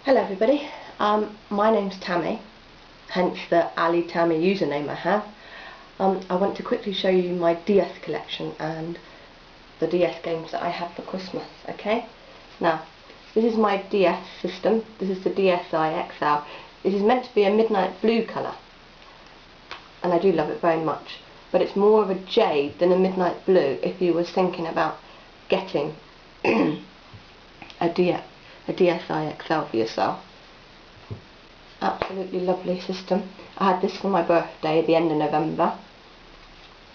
Hello everybody, my name's Tammy, hence the Ali Tammy username I have. I want to quickly show you my DS collection and the DS games that I have for Christmas, okay? Now, this is my DS system, this is the DSi XL. This is meant to be a midnight blue colour, and I do love it very much, but it's more of a jade than a midnight blue if you was thinking about getting a DSi XL for yourself. Absolutely lovely system. I had this for my birthday at the end of November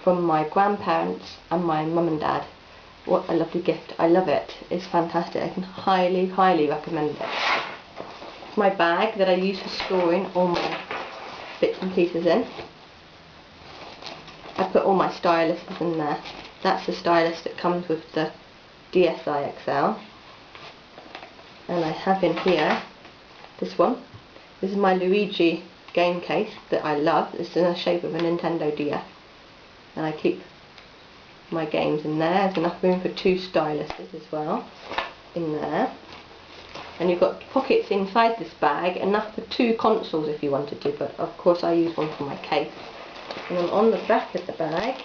from my grandparents and my mum and dad. What a lovely gift. I love it. It's fantastic. I can highly recommend it. It's my bag that I use for storing all my bits and pieces in. I put all my styluses in there. That's the stylus that comes with the DSi XL. And I have in here this one. This is my Luigi game case that I love. It's in the shape of a Nintendo DS. And I keep my games in there. There's enough room for two styluses as well in there. And you've got pockets inside this bag, enough for two consoles if you wanted to, but of course I use one for my case. And then on the back of the bag,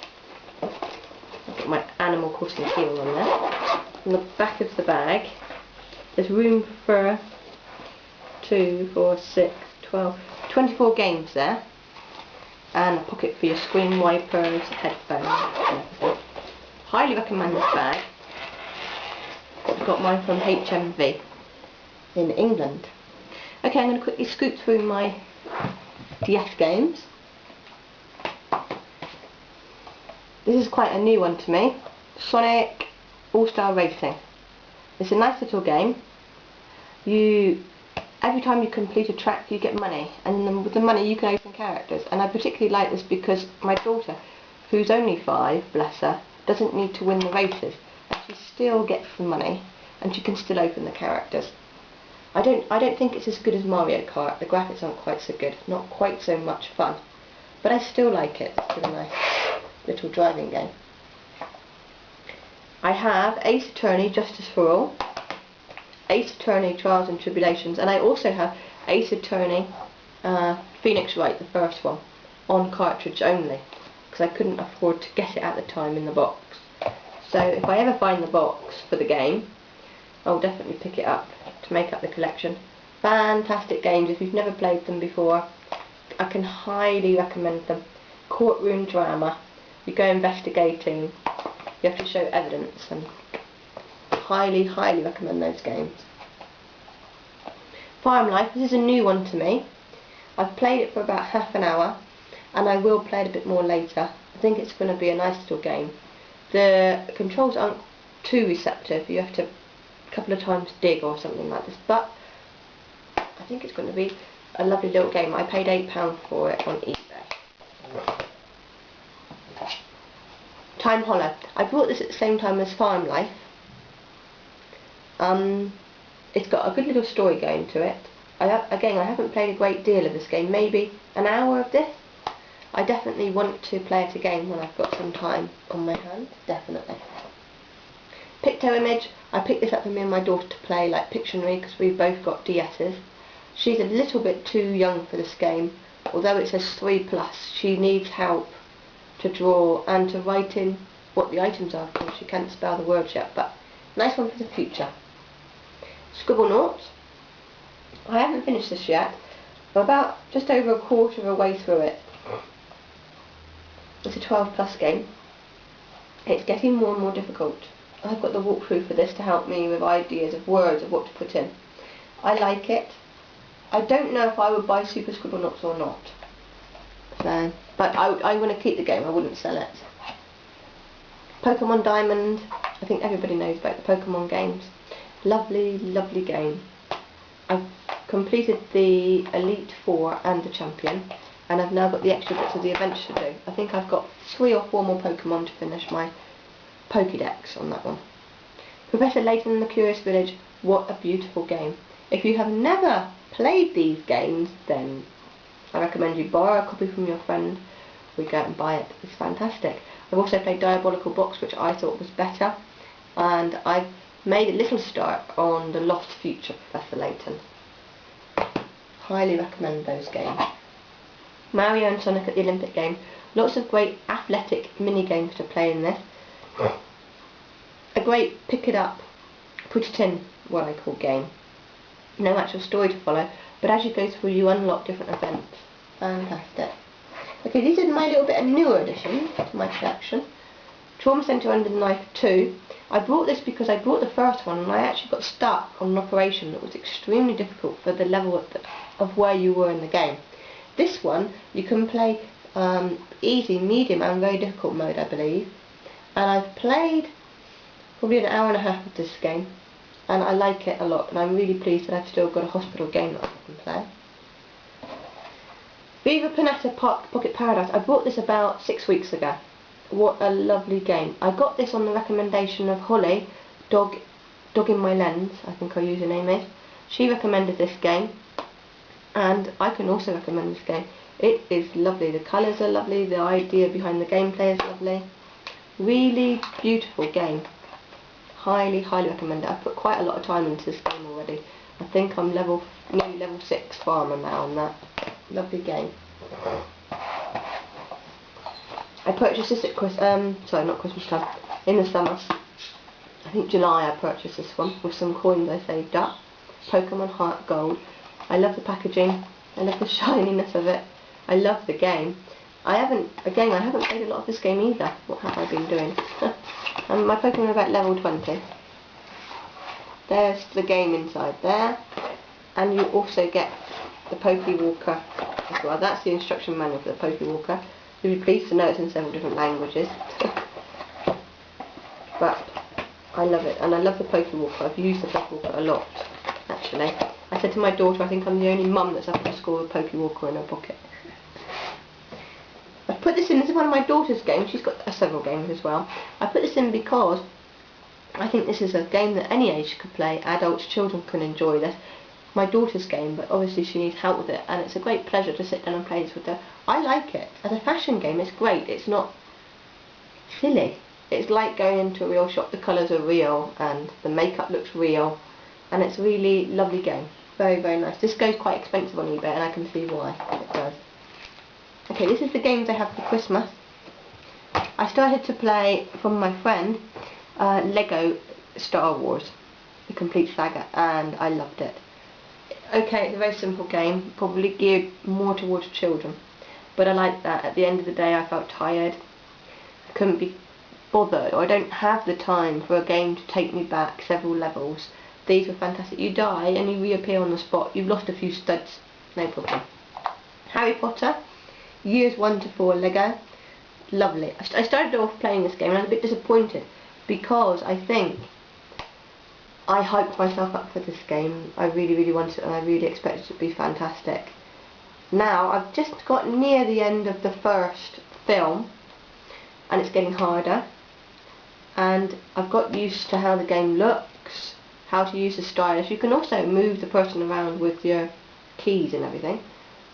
I've got my Animal Crossing seal on there. On the back of the bag, there's room for 2, 4, 6, 12, 24 games there, and a pocket for your screen wipers, headphones, and everything. Highly recommend this bag. I got mine from HMV in England. Okay, I'm going to quickly scoot through my DS games. This is quite a new one to me. Sonic All-Star Racing. It's a nice little game. Every time you complete a track you get money, and then with the money you can open characters, and I particularly like this because my daughter, who's only 5, bless her, doesn't need to win the races, and she still gets the money and she can still open the characters. I don't think it's as good as Mario Kart. The graphics aren't quite so good, not quite so much fun, but I still like it. It's a nice little driving game. I have Ace Attorney Justice for All, Ace Attorney Trials and Tribulations, and I also have Ace Attorney Phoenix Wright, the first one, on cartridge only, because I couldn't afford to get it at the time in the box. So if I ever find the box for the game, I'll definitely pick it up to make up the collection. Fantastic games. If you've never played them before, I can highly recommend them. Courtroom drama, you go investigating, you have to show evidence, and highly recommend those games. Farm Life, this is a new one to me. I've played it for about half an hour, and I will play it a bit more later. I think it's going to be a nice little game. The controls aren't too receptive, you have to a couple of times dig or something like this, but I think it's going to be a lovely little game. I paid £8 for it on eBay. Time Hollow. I bought this at the same time as Farm Life. It's got a good little story going to it. Again, I haven't played a great deal of this game, maybe an hour of this. I definitely want to play it again when I've got some time on my hands, definitely. Picto-Image, I picked this up for me and my daughter to play, like Pictionary, because we've both got DS's. She's a little bit too young for this game, although it says 3+, she needs help to draw and to write in what the items are, because she can't spell the words yet, but nice one for the future. Scribblenauts. I haven't finished this yet. I'm about just over a quarter of a way through it. It's a 12+ game. It's getting more and more difficult. I've got the walkthrough for this to help me with ideas of words of what to put in. I like it. I don't know if I would buy Super Scribblenauts or not. So, but I'm going to keep the game, I wouldn't sell it. Pokemon Diamond. I think everybody knows about the Pokemon games. Lovely game. I've completed the Elite Four and the Champion, and I've now got the extra bits of the adventure to do. I think I've got 3 or 4 more Pokemon to finish my Pokédex on that one. Professor Layton and the Curious Village. What a beautiful game. If you have never played these games, then I recommend you borrow a copy from your friend or you go out and buy it. It's fantastic. I've also played Diabolical Box, which I thought was better, and I've made a little start on The Lost Future, Professor Layton. Highly recommend those games. Mario and Sonic at the Olympic Games. Lots of great athletic mini games to play in this. A great pick it up, put it in, what I call game. No actual story to follow, but as you go through you unlock different events. Fantastic. Okay, these are my little bit of newer additions to my collection. Trauma Centre Under the Knife 2. I brought this because I brought the first one and I actually got stuck on an operation that was extremely difficult for the level of where you were in the game. This one you can play easy, medium and very difficult mode, I believe. And I've played probably an hour and a half of this game and I like it a lot, and I'm really pleased that I've still got a hospital game that I can play. Viva Pinata Pocket Paradise. I bought this about 6 weeks ago. What a lovely game. I got this on the recommendation of Holly, Dog in My Lens, I think her username is. She recommended this game and I can also recommend this game. It is lovely. The colours are lovely, the idea behind the gameplay is lovely. Really beautiful game. Highly, highly recommend it. I've put quite a lot of time into this game already. I think I'm nearly level 6 farmer now on that. Lovely game. I purchased this at not Christmas time, in the summer. I think July I purchased this one with some coins I saved up. Pokemon Heart Gold. I love the packaging. I love the shininess of it. I love the game. I haven't played a lot of this game either. What have I been doing? My Pokemon are about level 20. There's the game inside there. And you also get the Pokewalker as well. That's the instruction manual for the Pokewalker. You'll be pleased to know it's in several different languages. But I love it, and I love the Pokewalker. I've used the Pokewalker a lot, actually. I said to my daughter, I think I'm the only mum that's up at school with a Pokewalker in her pocket. I've put this in, this is one of my daughter's games. She's got several games as well. I put this in because I think this is a game that any age could play. Adults, children can enjoy this. My daughter's game, but obviously she needs help with it, and it's a great pleasure to sit down and play this with her. I like it. As a fashion game, it's great. It's not silly. It's like going into a real shop. The colours are real, and the makeup looks real, and it's a really lovely game. Very, very nice. This goes quite expensive on eBay, and I can see why it does. Okay, this is the games I have for Christmas. I started to play, from my friend, Lego Star Wars, the complete saga, and I loved it. Okay, it's a very simple game, probably geared more towards children, but I like that. At the end of the day I felt tired, I couldn't be bothered, or I don't have the time for a game to take me back several levels. These were fantastic. You die and you reappear on the spot. You've lost a few studs, no problem. Harry Potter, years 1 to 4 Lego, lovely. I started off playing this game and I was a bit disappointed because I think I hyped myself up for this game. I really, really wanted it and I really expected it to be fantastic. Now, I've just got near the end of the first film and it's getting harder, and I've got used to how the game looks, how to use the stylus. You can also move the person around with your keys and everything,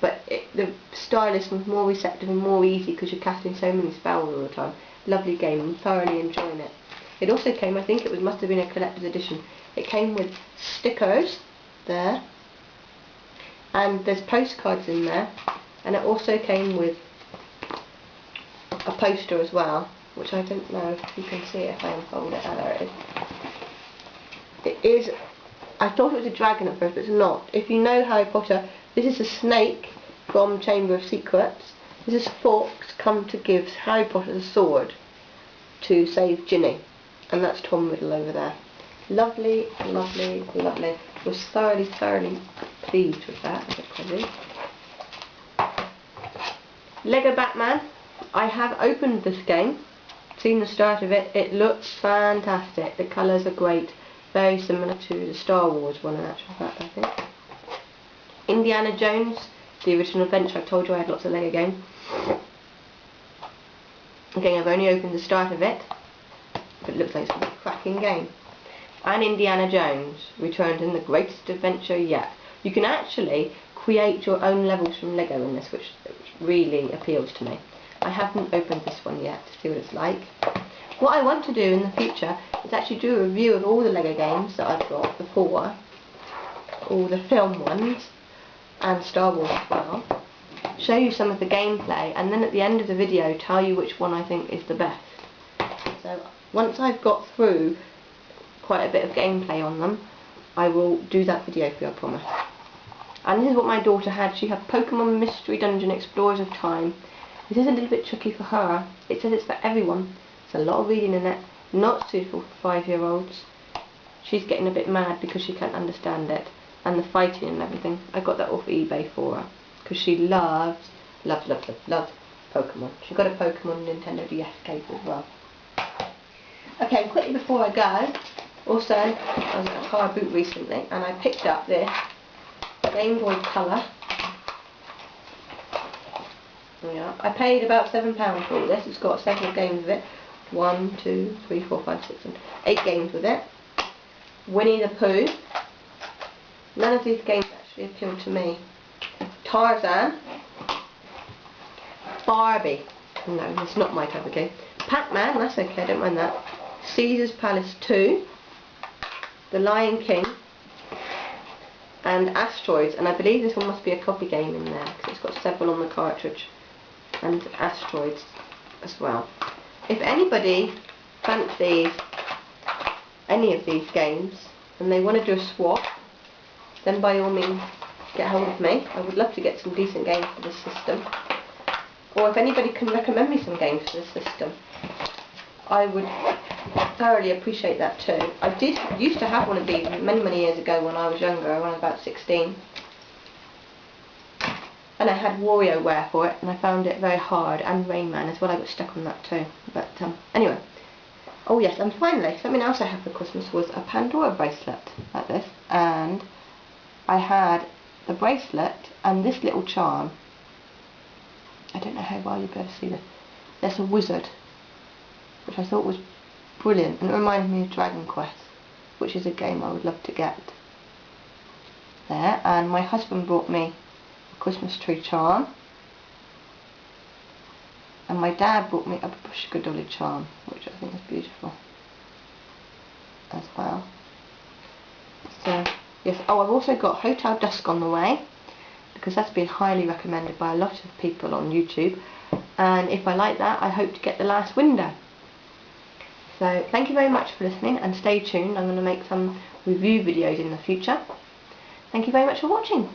but the stylus was more receptive and more easy because you're casting so many spells all the time. Lovely game, I'm thoroughly enjoying it. It also came, I think it must have been a collector's edition. It came with stickers there, and there's postcards in there, and it also came with a poster as well, which I don't know if you can see it if I unfold it. There it is. It is, I thought it was a dragon at first, but it's not. If you know Harry Potter, this is a snake from Chamber of Secrets. This is Fawkes come to give Harry Potter the sword to save Ginny, and that's Tom Riddle over there. Lovely, lovely, lovely. Was thoroughly, thoroughly pleased with that, as a copy. Lego Batman. I have opened this game, seen the start of it. It looks fantastic. The colours are great. Very similar to the Star Wars one in actual fact, I think. Indiana Jones, the original adventure. I told you I had lots of Lego games. Again, I've only opened the start of it, but it looks like it's a cracking game. And Indiana Jones returned in the greatest adventure yet. You can actually create your own levels from Lego in this, which really appeals to me. I haven't opened this one yet to see what it's like. What I want to do in the future is actually do a review of all the Lego games that I've got, the 4, all the film ones, and Star Wars as well, show you some of the gameplay, and then at the end of the video tell you which one I think is the best. So once I've got through quite a bit of gameplay on them, I will do that video for you, I promise. And this is what my daughter had. She had Pokemon Mystery Dungeon Explorers of Time. This is a little bit tricky for her. It says it's for everyone. It's a lot of reading in it. Not suitable for 5-year-olds. She's getting a bit mad because she can't understand it. And the fighting and everything. I got that off eBay for her. Because she loves Pokemon. She got a Pokemon Nintendo DS case as well. Okay, quickly before I go, also, I was at a car boot recently and I picked up this Game Boy Color. Yeah, I paid about £7 for all this. It's got several games with it. 1, 2, 3, 4, 5, 6, and 8 games with it. Winnie the Pooh. None of these games actually appeal to me. Tarzan. Barbie. No, it's not my type of game. Pac-Man, that's okay, I don't mind that. Caesar's Palace 2. The Lion King. And Asteroids. And I believe this one must be a copy game in there, because it's got several on the cartridge. And Asteroids as well. If anybody fancies any of these games and they want to do a swap, then by all means get hold of me. I would love to get some decent games for this system. Or if anybody can recommend me some games for this system, I would thoroughly appreciate that too. I used to have one of these many years ago when I was younger, when I was about 16. And I had WarioWare for it, and I found it very hard, and Rayman as well. I got stuck on that too. But anyway. Oh yes, and finally, something else I had for Christmas was a Pandora bracelet like this, and I had the bracelet and this little charm. I don't know how well you'll be able to see this. There's a wizard, which I thought was brilliant, and it reminded me of Dragon Quest, which is a game I would love to get. There, and my husband brought me a Christmas tree charm, and my dad brought me a Babushka dolly charm, which I think is beautiful as well. So yes, oh, I've also got Hotel Dusk on the way, because that's been highly recommended by a lot of people on YouTube, and if I like that, I hope to get The Last Window. So thank you very much for listening, and stay tuned. I'm going to make some review videos in the future. Thank you very much for watching.